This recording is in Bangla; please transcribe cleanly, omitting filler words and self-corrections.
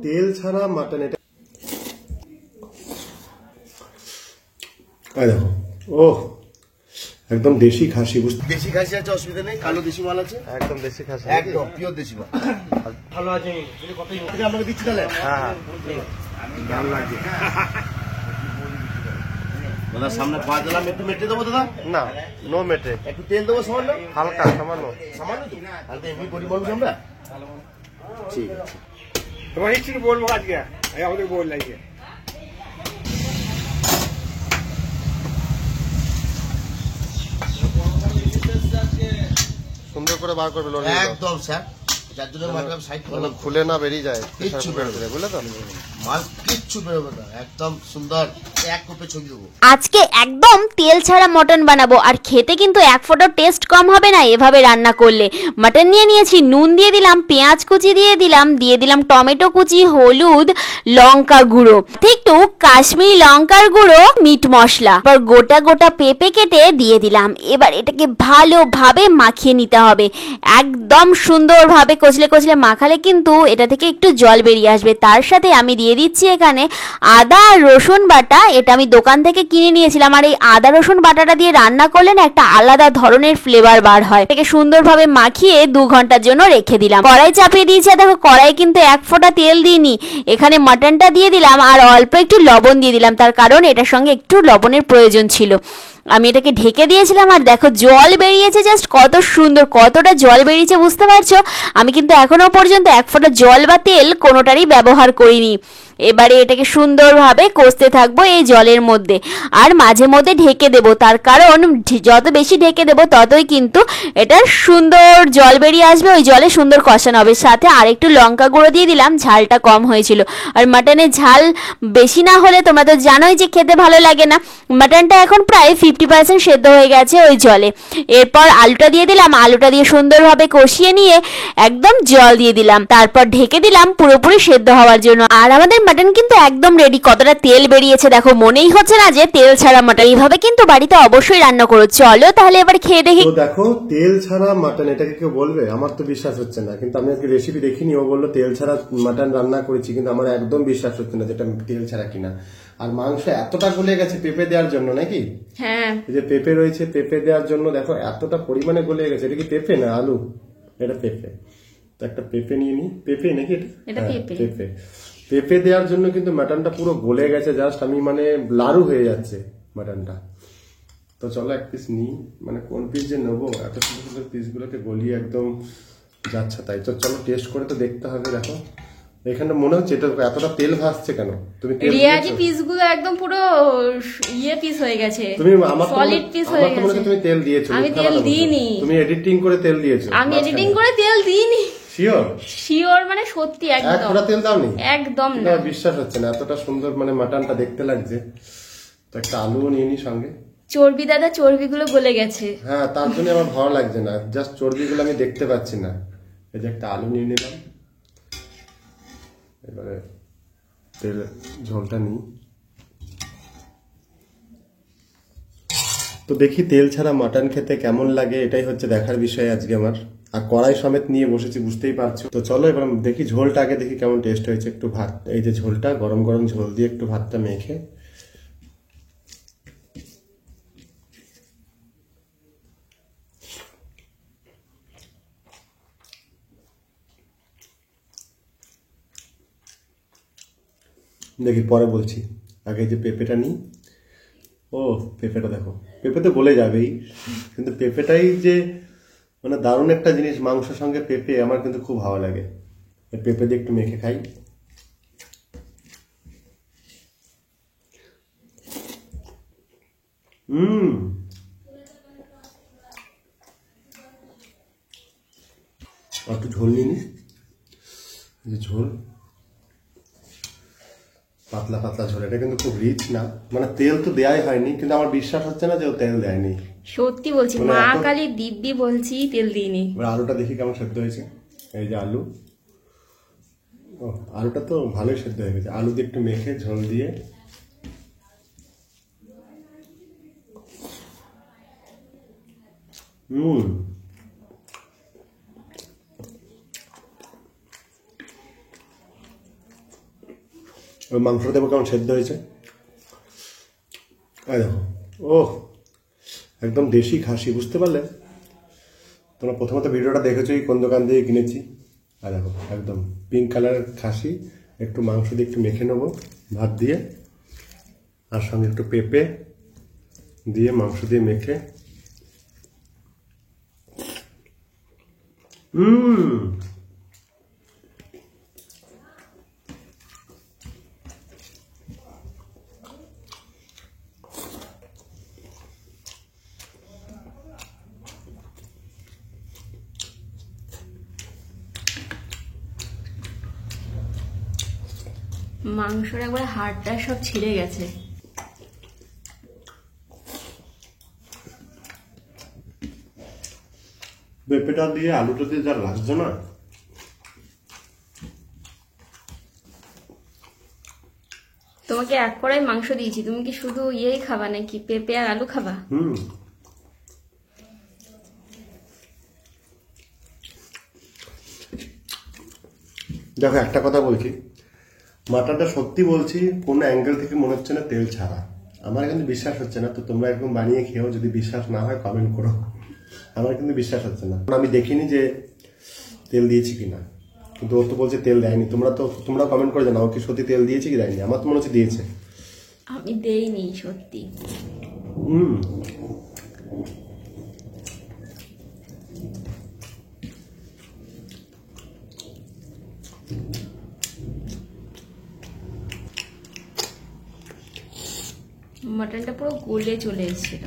তেল ছাড়া মাটন, এটা দেখো ও একদম দেশি খাসি। দেশি খাসি আছে, অসুবিধা নেই। কালো দেশি মাল আছে, একদম দেশি খাসি, একদম পিওর দেশি মাল। ভালো আছে, আপনাকে দিচ্ছি তাহলে। হ্যাঁ ভালো লাগছে দাদা। সামনে পা দিলাম, একটু মেটে দেবো দাদা। না, নো মেটে, একটু তেল দেবো সামান্য, হালকা সামান্য সামান্য তো, হালকা এমনি গরিব মানুষ আমরা। ঠিক আছে, তোমার একটু বলবো আজকে, আমাদের বল লাগে। সুন্দর করে বার করবে, একদম স্যার। যার জন্য মাটন সাইড করলাম, খুলে না বেরিয়ে যায়, কিচ্ছু বেরোবে না, বুঝলে তো? মাল কিচ্ছু বেরোবে না, একদম সুন্দর। এক কোপে ছবি দেবো। আজকে একদম তেল ছাড়া মটন বানাবো, আর খেতে কিন্তু এক ফোঁটা টেস্ট কম হবে না এভাবে রান্না করলে। মটন নিয়ে নিয়েছি, নুন দিয়ে দিলাম, পেঁয়াজ কুচি দিয়ে দিলাম টমেটো কুচি, হলুদ, লঙ্কা গুঁড়ো, একটু কাশ্মীরি লঙ্কার গুঁড়ো, মিট মশলা, এবার গোটা গোটা পেঁপে কেটে দিয়ে দিলাম। এবার এটাকে ভালোভাবে মাখিয়ে নিতে হবে, একদম সুন্দরভাবে কচলে কচলে মাখালে কিন্তু এটা থেকে একটু জল বেরিয়ে আসবে। তার সাথে আমি দিয়ে দিচ্ছি এখানে আদা আর রসুন বাটা, এটা আমি দোকান থেকে কিনে নিয়েছিলাম। আর এই আদা রসুন বাটাটা দিয়ে রান্না করলে না একটা আলাদা ধরনের ফ্লেভার বার হয়। এটাকে সুন্দরভাবে মাখিয়ে 2 ঘন্টার জন্য রেখে দিলাম। কড়াই চাপিয়ে দিয়েছি, দেখো কড়াই কিন্তু এক ফোঁটা তেল দিইনি, এখানে মাটনটা দিয়ে দিলাম আর অল্প একটু লবণ দিয়ে দিলাম, তার কারণ এটার সঙ্গে একটু লবণের প্রয়োজন ছিল। আমি এটাকে ঢেকে দিয়েছিলাম, আর দেখো জল বেরিয়েছে, জাস্ট কত সুন্দর, কতটা জল বেরিয়েছে বুঝতে পারছো? আমি কিন্তু এখনো পর্যন্ত এক ফোঁটা জল বা তেল কোনোটারই ব্যবহার করিনি। এবারে এটাকে সুন্দরভাবে কষতে থাকবো এই জলের মধ্যে, আর মাঝে মধ্যে ঢেকে দেবো, তার কারণ যত বেশি ঢেকে দেবো ততই কিন্তু এটার সুন্দর জল বেরিয়ে আসবে, ওই জলে সুন্দর কষানো হবে। সাথে আরেকটু লঙ্কা গুঁড়ো দিয়ে দিলাম, ঝালটা কম হয়েছিল। আর মাটনের ঝাল বেশি না হলে তোমরা তো জানোই যে খেতে ভালো লাগে না। মাটনটা এখন প্রায় 50% সেদ্ধ হয়ে গেছে ওই জলে। এরপর আলুটা দিয়ে দিলাম, আলুটা দিয়ে সুন্দরভাবে কষিয়ে নিয়ে একদম জল দিয়ে দিলাম, তারপর ঢেকে দিলাম পুরোপুরি সেদ্ধ হওয়ার জন্য। আর আমাদের মাটন কিন্তু একদম রেডি। কতটা তেল বেরিয়েছে দেখো, মনেই হচ্ছে না যে তেল ছাড়া মাটন। এইভাবে কিন্তু বাড়িতে অবশ্যই রান্না করো। চলো তাহলে এবার খেয়ে দেখি। তো দেখো তেল ছাড়া মাটন, এটাকে কেউ বলবে? আমার তো বিশ্বাস হচ্ছে না, কিন্তু আমি আজকে রেসিপি দেখিনি, ও বললো তেল ছাড়া মাটন রান্না করেছি, কিন্তু আমার একদম বিশ্বাস হচ্ছে না যেটা তেল ছাড়া কিনা। আর মাংস এতটা গলে গেছে পেঁপে দেওয়ার জন্য, নাকি? হ্যাঁ, এই যে পেঁপে রয়েছে, পেঁপে দেওয়ার জন্য দেখো এতটা পরিমাণে গলে গেছে। এটা কি পেঁপে না আলু? এটা পেঁপে। তো একটা পেঁপে নিয়ে নি, পেঁপে নাকি এটা? পেঁপে। পেঁপে দেওয়ার জন্য কিন্তু মাটনটা পুরো গলে গেছে, জাস্ট আমি মানে লাড়ু হয়ে যাচ্ছে মাটনটা। তো চলো এক পিস নিই, মানে কোন পিস যে নেবো, এত সুন্দর সুন্দর পিসগুলোকে গলিয়ে একদম যাচ্ছে তাই। তো চলো টেস্ট করে তো দেখতে হবে। দেখো এখানে মনে হচ্ছে এটা এতটা তেল ভাসছে কেন? তুমি তেল রিয়াজি পিসগুলো একদম পুরো ইয়ে পিস হয়ে গেছে, তুমি আমার সলিড পিস হয়ে গেছে। তুমি তেল দিয়েছো? আমি তেল দিইনি, তুমি এডিটিং করে তেল দিয়েছো। আমি এডিটিং করে তেল দিইনি। শিওর মানে সত্যি একদম তেল দাওনি? একদম না, বিশ্বাস হচ্ছে না, এতটা সুন্দর মানে মাটনটা দেখতে লাগছে। তো একটা আলু নিয়ে নি সঙ্গে। চর্বি দাদা, চর্বিগুলো গলে গেছে। হ্যাঁ, তার জন্য আমার ভালো লাগছে না, জাস্ট চর্বিগুলো আমি দেখতে পাচ্ছি না। এই যে একটা আলু নিয়ে নিলাম, এবারে তেল ঝোলটা নিই। তো দেখি তেল ছাড়া মাটন খেতে কেমন লাগে, এটাই হচ্ছে দেখার বিষয় আজকে আমার। আর কড়াই সমেত নিয়ে বসেছি, বুঝতেই পারছো। তো চলো এবার দেখি ঝোলটা আগে দেখি কেমন টেস্ট হয়েছে। একটু ভাত, এই যে ঝোলটা, গরম গরম ঝোল দিয়ে একটু ভাতটা মেখে দেখি, পরে বলছি। আগে যে পেঁপেটা নিই। ও পেঁপেটা দেখো, পেঁপে তো গলে যাবেই, কিন্তু পেঁপেটাই যে মানে দারুণ একটা জিনিস। মাংসের সঙ্গে পেঁপে আমার কিন্তু খুব ভালো লাগে। পেঁপে দিয়ে একটু মেখে খাই। একটু ঝোল নিয়ে নিস, ঝোল পাতলা পাতলা ঝোল। এটা কিন্তু খুব রিচ না, মানে তেল তো দেয়াই হয়নি, কিন্তু আমার বিশ্বাস হচ্ছে না যে ও তেল দেয়নি। সত্যি বলছি, মা কালী দিব্যি বলছি, তেল দিইনি। আলুটা দেখি কেমন সেদ্ধ হয়েছে। এই যে আলু, ও আলুটা তো ভালোই সেদ্ধ হয়ে গেছে। আলু দিয়ে একটু মেখে ঝোল দিয়ে ওই মাংসটা দেবো কেমন সেদ্ধ হয়েছে। এই দেখো, ও একদম দেশি খাসি, বুঝতে পারলে? তোমরা প্রথমত ভিডিওটা দেখেছো কোন দোকান দিয়ে কিনেছি। আর দেখো একদম পিঙ্ক কালারের খাসি, একটু মাংস দিয়ে একটু মেখে নেবো ভাত দিয়ে, আর সঙ্গে একটু পেঁপে দিয়ে মাংস দিয়ে মেখে। মাংসর একবার হাড়টা সব ছিঁড়ে গেছে। পেঁপেটা দিয়ে আলুটা দিয়ে যা লাগছে না, তোমাকে এক কড়াই মাংস দিয়েছি, তুমি কি শুধু ইয়েই খাবা নাকি পেঁপে আর আলু খাবা? দেখো একটা কথা বলছি, মাটনটা সত্যি বলছি কোনো অ্যাঙ্গেল থেকে মনে হচ্ছে না তেল ছাড়া। আমার কিন্তু বিশ্বাস হচ্ছে না, তো তোমরা এরকম বানিয়ে খেও, যদি বিশ্বাস না হয় কমেন্ট করো। আমার কিন্তু বিশ্বাস হচ্ছে না, আমি দেখিনি যে তেল দিয়েছি কিনা, কিন্তু ও তো বলছে তেল দেয়নি। তোমরা কমেন্ট করে জানাও কি সত্যি তেল দিয়েছে কি দেয়নি। আমার তো মনে হচ্ছে দিয়েছে। আমি দেইনি সত্যি। মাটনটা পুরো গলে চলে এসেছিল।